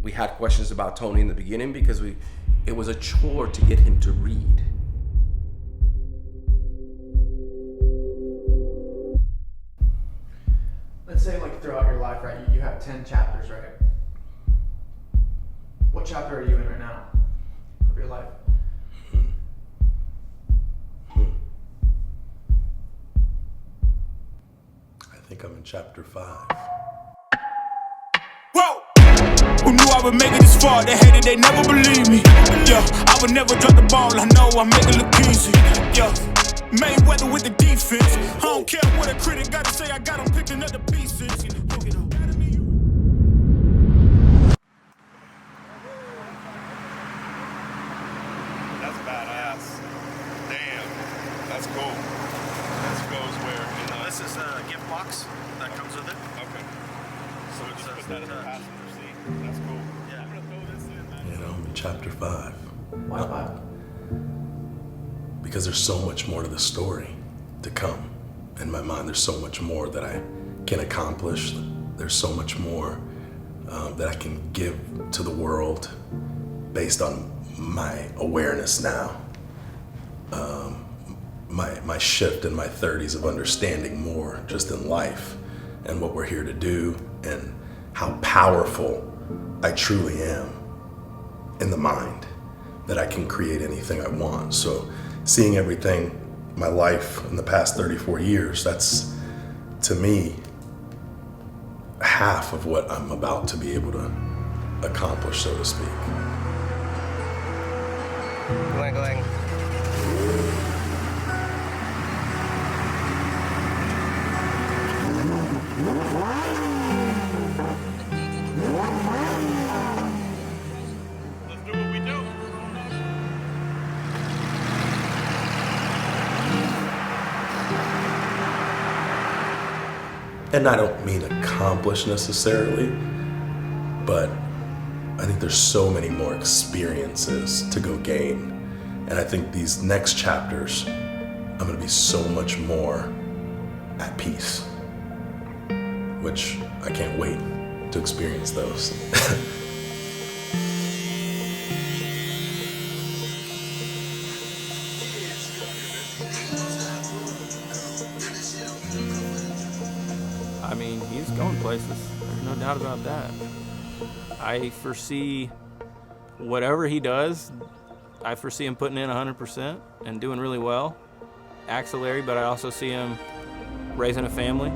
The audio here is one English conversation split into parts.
We had questions about Tony in the beginning because it was a chore to get him to read. Let's say like throughout your life, right, you have 10 chapters, right? What chapter are you in right now of your life? I think I'm in chapter 5. Whoa! Who knew I would make it this far? They hated, they never believed me. Yeah, I would never drop the ball. I know I make it look easy. Yeah, Mayweather with the defense. I don't care what a critic gotta say. I got 'em picking up the pieces. That's badass. Damn, that's cool. This goes where? This is a gift box that comes with it. Okay. So we just put that in the passenger seat. That's cool. Yeah. I'm gonna throw this in, man. You know, I'm in chapter 5. Why 5? Because there's so much more to the story to come. In my mind, there's so much more that I can accomplish. There's so much more that I can give to the world based on my awareness now. My shift in my 30s of understanding more just in life and what we're here to do and how powerful I truly am in the mind, that I can create anything I want. So seeing everything, my life in the past 34 years, that's, to me, half of what I'm about to be able to accomplish, so to speak. Gling. Let's do what we do. And I don't mean accomplish necessarily, but I think there's so many more experiences to go gain. And I think these next chapters, I'm gonna be so much more at peace, which I can't wait to experience those. I mean, he's going places. There's no doubt about that. I foresee whatever he does, I foresee him putting in 100% and doing really well. Axillary, but I also see him raising a family.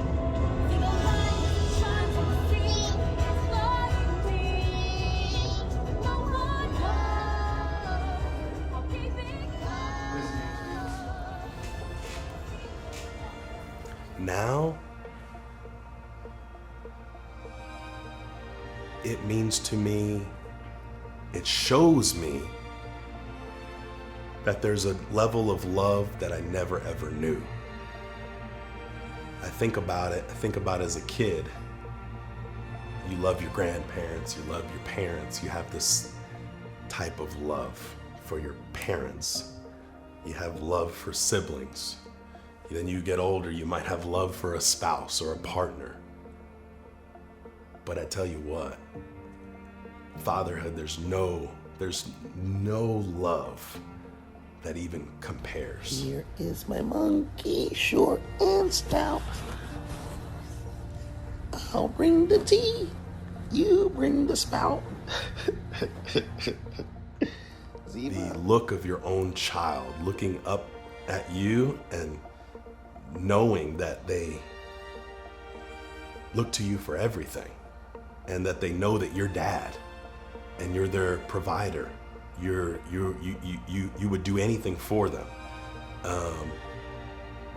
Now, it means to me, it shows me that there's a level of love that I never ever knew. I think about it as a kid. You love your grandparents, you love your parents, you have this type of love for your parents. You have love for siblings. Then you get older, you might have love for a spouse or a partner. But I tell you what, fatherhood, there's no love that even compares. Here is my monkey, short and stout. I'll bring the tea, you bring the spout. The look of your own child looking up at you and knowing that they look to you for everything and that they know that you're dad and you're their provider. You would do anything for them.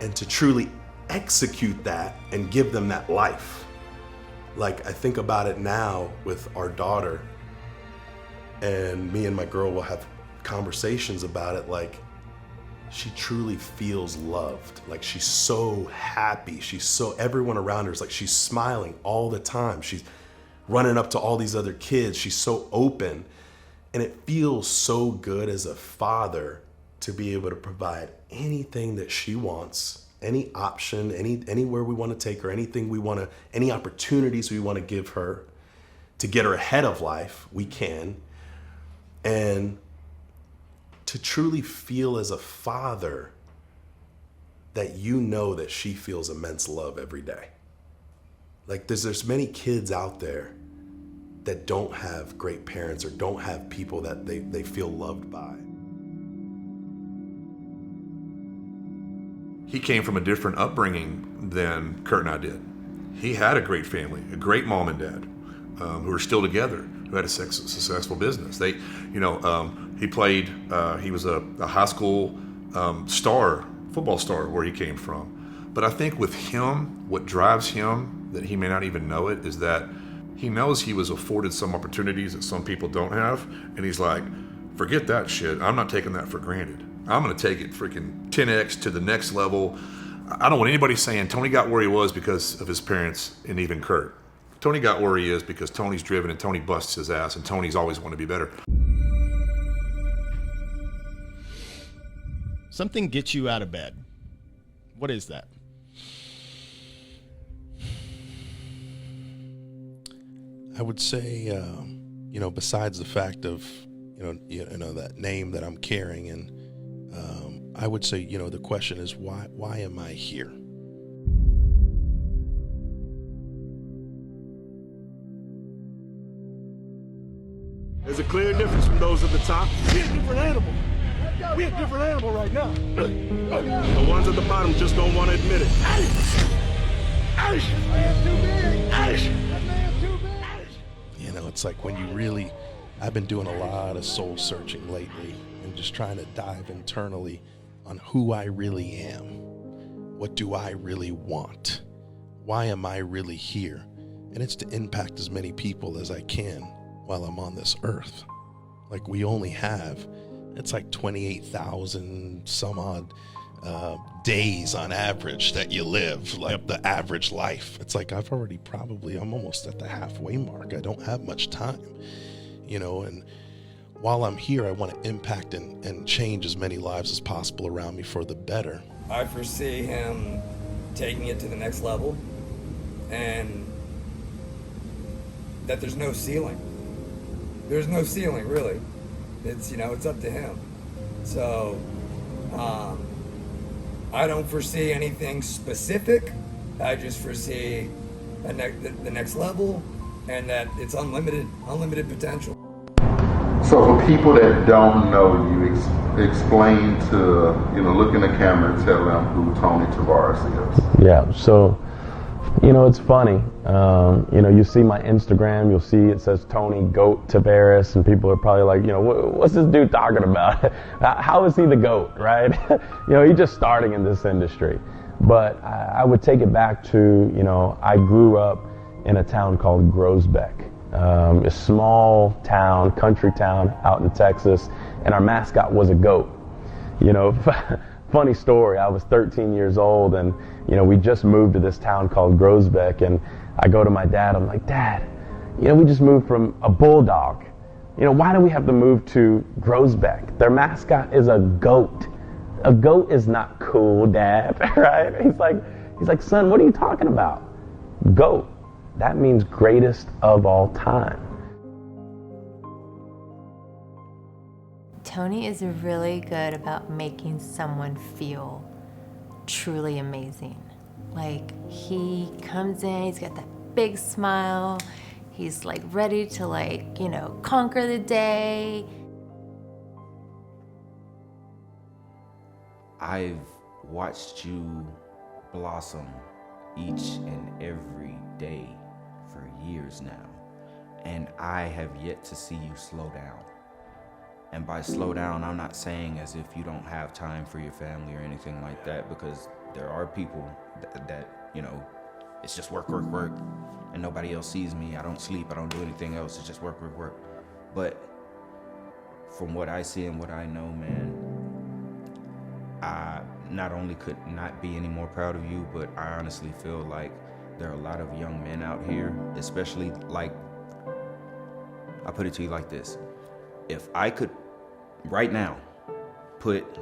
And to truly execute that and give them that life. Like, I think about it now with our daughter, and me and my girl will have conversations about it, like, she truly feels loved. Like, she's so happy. Everyone around her is like, she's smiling all the time. She's running up to all these other kids. She's so open. And it feels so good as a father to be able to provide anything that she wants, any option, anywhere we want to take her, any opportunities we want to give her, to get her ahead of life, we can. And to truly feel as a father that you know that she feels immense love every day. Like there's many kids out there that don't have great parents or don't have people that they feel loved by. He came from a different upbringing than Kurt and I did. He had a great family, a great mom and dad, who are still together, who had a successful business. They, he played. He was a high school football star where he came from. But I think with him, what drives him, that he may not even know it, is that he knows he was afforded some opportunities that some people don't have, and he's like, forget that shit. I'm not taking that for granted. I'm going to take it freaking 10x to the next level. I don't want anybody saying Tony got where he was because of his parents and even Kurt. Tony got where he is because Tony's driven and Tony busts his ass and Tony's always want to be better. Something gets you out of bed. What is that? I would say, besides the fact of, that name that I'm carrying, and I would say, the question is, why am I here? There's a clear difference from those at the top. We're a different animal. We're a different animal right now. The ones at the bottom just don't want to admit it. That man's too big. That man's too big. It's like when you really, I've been doing a lot of soul searching lately and just trying to dive internally on who I really am. What do I really want? Why am I really here? And it's to impact as many people as I can while I'm on this earth. Like we only have, it's like 28,000 some odd days on average that you live, like the average life. It's like I'm almost at the halfway mark. I don't have much time, and while I'm here, I want to impact and change as many lives as possible around me for the better. I foresee him taking it to the next level, and that there's no ceiling. There's no ceiling, really. It's up to him. So, I don't foresee anything specific. I just foresee the next level, and that it's unlimited potential. So for people that don't know you, explain to, look in the camera and tell them who Tony Taveras is. Yeah, so, it's funny. You see my Instagram, you'll see it says Tony GOAT Taveras, and people are probably like, what's this dude talking about? How is he the GOAT, right? He's just starting in this industry. But I would take it back to, I grew up in a town called Groesbeck. A small town, country town out in Texas, and our mascot was a goat. Funny story, I was 13 years old, and we just moved to this town called Groesbeck, and I go to my dad, I'm like, Dad, we just moved from a bulldog. Why do we have to move to Groesbeck? Their mascot is a goat. A goat is not cool, Dad, right? He's like, son, what are you talking about? Goat. That means greatest of all time. Tony is really good about making someone feel truly amazing. Like, he comes in, he's got that big smile, he's like ready to conquer the day. I've watched you blossom each and every day for years now, and I have yet to see you slow down. And by slow down, I'm not saying as if you don't have time for your family or anything like that, because there are people that it's just work, and nobody else sees me. I don't sleep, I don't do anything else, it's just work. But from what I see and what I know, man, I not only could not be any more proud of you, but I honestly feel like there are a lot of young men out here, especially I put it to you like this. If I could, right now, put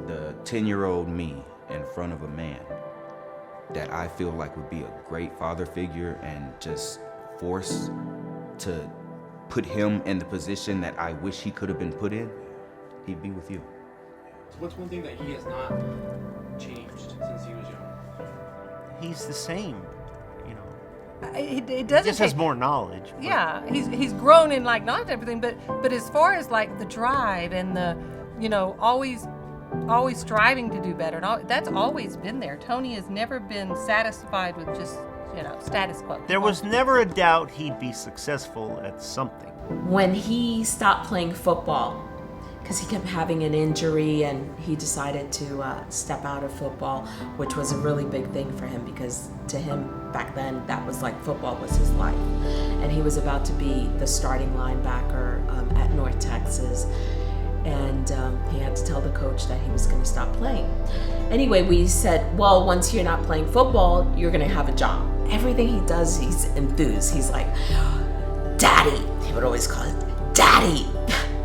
the 10-year-old me in front of a man that I feel like would be a great father figure and just force to put him in the position that I wish he could have been put in, he'd be with you. So what's one thing that he has not changed since he was young? He's the same, you know. It doesn't. He just has more knowledge. But Yeah, he's grown in like not everything, but as far as like the drive and the, you know, always striving to do better, and that's always been there. Tony has never been satisfied with just, you know, status quo. there was never a doubt he'd be successful at something. When he stopped playing football, because he kept having an injury and he decided to step out of football, which was a really big thing for him because to him back then that was like football was his life. And he was about to be the starting linebacker at North Texas. And he had to tell the coach that he was going to stop playing. Anyway, we said, well, once you're not playing football, you're going to have a job. Everything he does, he's enthused. He's like, Daddy. He would always call it, Daddy.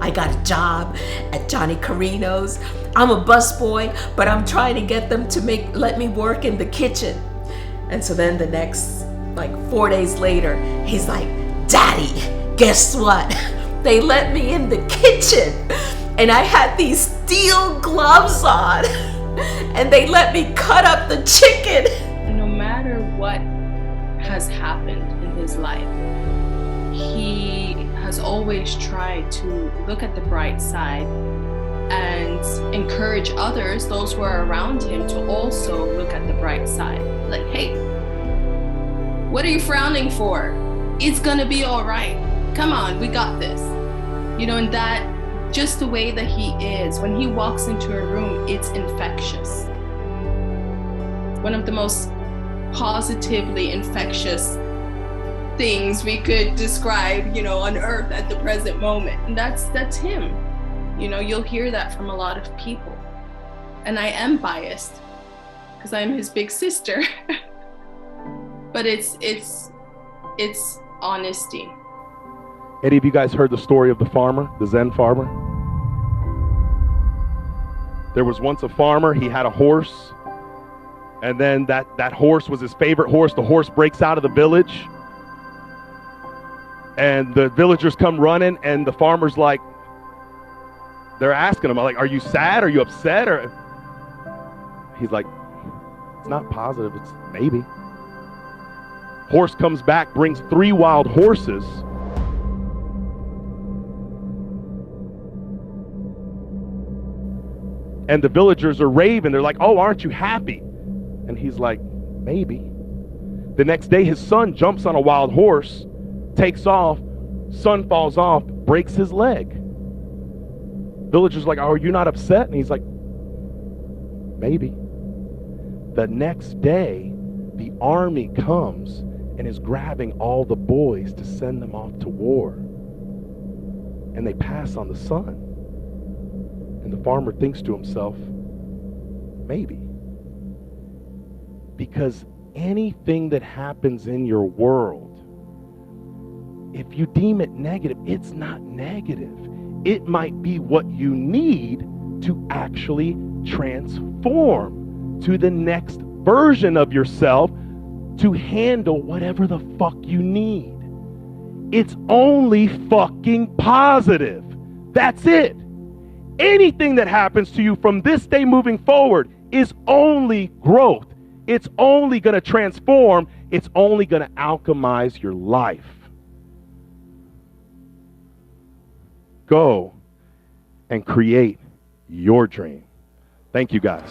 I got a job at Johnny Carino's. I'm a busboy, but I'm trying to get them to let me work in the kitchen. And so then the next, like 4 days later, he's like, Daddy, guess what? They let me in the kitchen. And I had these steel gloves on. And they let me cut up the chicken. No matter what has happened in his life, he has always tried to look at the bright side and encourage others, those who are around him, to also look at the bright side. Like, hey, what are you frowning for? It's gonna be all right. Come on, we got this. You know, and that, just the way that he is, when he walks into a room, it's infectious. One of the most positively infectious things we could describe, you know, on earth at the present moment. And that's him. You know, you'll hear that from a lot of people. And I am biased because I'm his big sister. But it's honesty. Any of you guys heard the story of the farmer, the Zen farmer? There was once a farmer, he had a horse, and then that horse was his favorite horse. The horse breaks out of the village, and the villagers come running, and the farmer's like, they're asking him, like, are you sad? Are you upset? Or he's like, it's not positive, it's maybe. Horse comes back, brings 3 wild horses. And the villagers are raving. They're like, oh, aren't you happy? And he's like, maybe. The next day, his son jumps on a wild horse, takes off, son falls off, breaks his leg. Villagers are like, oh, are you not upset? And he's like, maybe. The next day, the army comes and is grabbing all the boys to send them off to war. And they pass on the son. And the farmer thinks to himself, maybe. Because anything that happens in your world, if you deem it negative, it's not negative. It might be what you need to actually transform to the next version of yourself to handle whatever the fuck you need. It's only fucking positive. That's it. Anything that happens to you from this day moving forward is only growth. It's only going to transform. It's only going to alchemize your life. Go and create your dream. Thank you, guys.